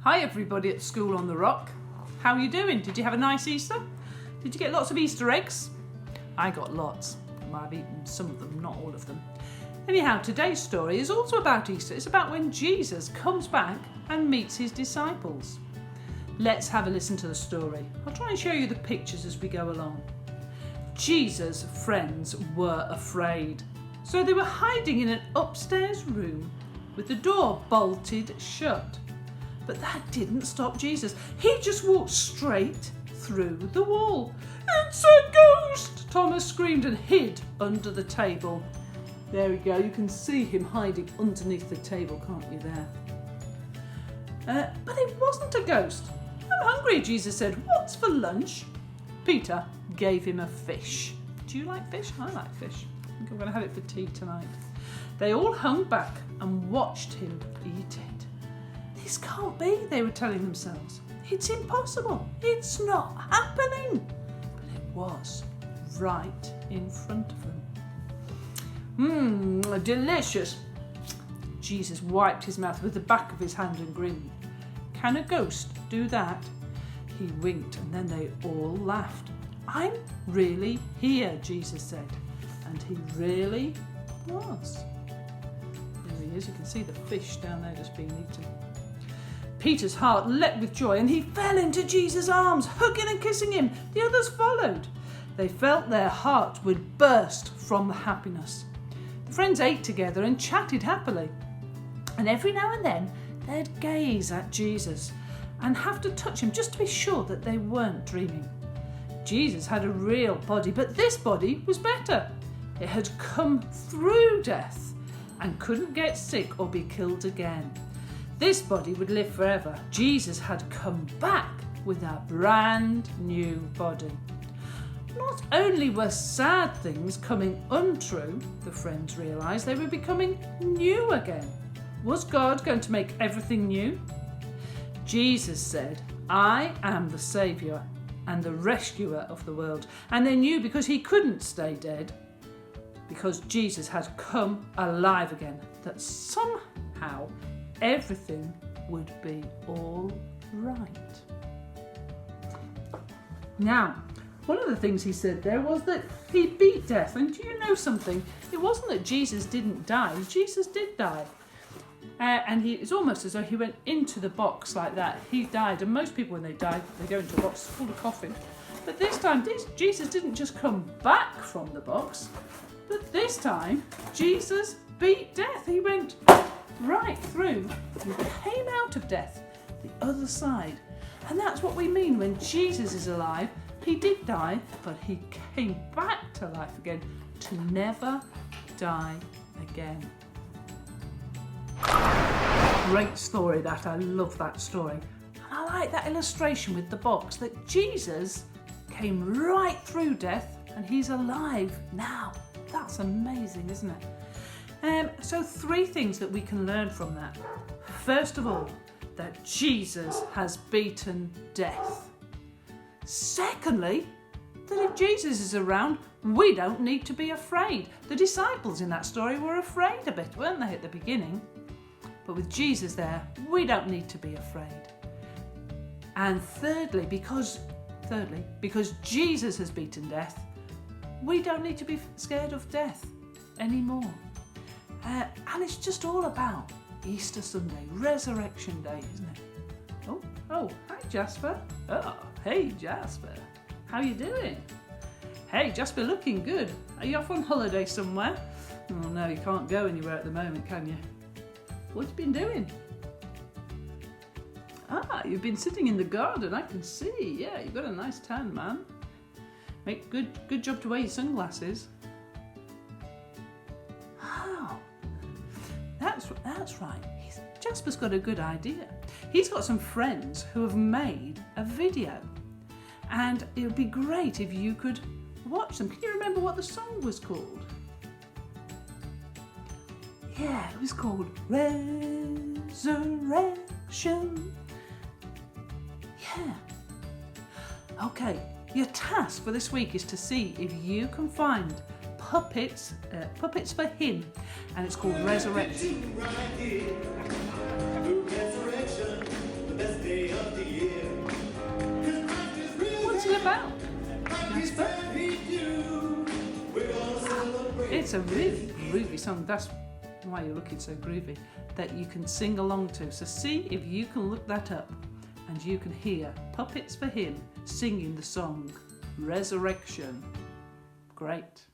Hi everybody at School on the Rock. How are you doing? Did you have a nice Easter? Did you get lots of Easter eggs? I got lots. I've eaten some of them, not all of them. Anyhow, today's story is also about Easter. It's about when Jesus comes back and meets his disciples. Let's have a listen to the story. I'll try and show you the pictures as we go along. Jesus' friends were afraid, so they were hiding in an upstairs room with the door bolted shut. But that didn't stop Jesus. He just walked straight through the wall. "It's a ghost!" Thomas screamed and hid under the table. There we go. You can see him hiding underneath the table, can't you there? But it wasn't a ghost. "I'm hungry," Jesus said. "What's for lunch?" Peter gave him a fish. Do you like fish? I like fish. I think I'm going to have it for tea tonight. They all hung back and watched him eat it. "This can't be," they were telling themselves. "It's impossible. It's not happening." But it was, right in front of them. Delicious. Jesus wiped his mouth with the back of his hand and grinned. "Can a ghost do that?" He winked and then they all laughed. "I'm really here," Jesus said. And he really was. There he is. You can see the fish down there just being eaten. Peter's heart leapt with joy and he fell into Jesus' arms, hugging and kissing him. The others followed. They felt their hearts would burst from the happiness. The friends ate together and chatted happily. And every now and then they'd gaze at Jesus and have to touch him just to be sure that they weren't dreaming. Jesus had a real body, but this body was better. It had come through death and couldn't get sick or be killed again. This body would live forever. Jesus had come back with a brand new body. Not only were sad things coming untrue, the friends realised, they were becoming new again. Was God going to make everything new? Jesus said, "I am the Saviour and the rescuer of the world." And they knew because he couldn't stay dead, because Jesus had come alive again, that somehow everything would be all right. Now, one of the things he said there was that he beat death. And do you know something? It wasn't that Jesus didn't die. Jesus did die. And it's almost as though he went into the box like that. He died. And most people, when they die, they go into a box called a coffin. But this time, Jesus didn't just come back from the box. But this time, Jesus beat death. He went right through and came out of death, the other side. And that's what we mean when Jesus is alive. He did die, but he came back to life again to never die again. Great story that. I love that story. And I like that illustration with the box, that Jesus came right through death and he's alive now. That's amazing, isn't it? So 3 things that we can learn from that. First of all, that Jesus has beaten death. Secondly, that if Jesus is around, we don't need to be afraid. The disciples in that story were afraid a bit, weren't they, at the beginning? But with Jesus there, we don't need to be afraid. And thirdly, because Jesus has beaten death, we don't need to be scared of death anymore. And it's just all about Easter Sunday, Resurrection Day, isn't it? Oh, hi Jasper. Oh, hey Jasper. How you doing? Hey Jasper, looking good. Are you off on holiday somewhere? Oh no, you can't go anywhere at the moment, can you? What have you been doing? You've been sitting in the garden, I can see. Yeah, you've got a nice tan, man. Make good job to wear your sunglasses. Oh, that's right. Jasper's got a good idea. He's got some friends who have made a video, and it would be great if you could watch them. Can you remember what the song was called? Yeah, it was called Resurrection. Yeah. Okay, your task for this week is to see if you can find puppets for him, and it's called Resurrection. Jasper. It's a really groovy song. That's why you're looking so groovy, that you can sing along to. So see if you can look that up and you can hear Puppets for Him singing the song Resurrection. Great.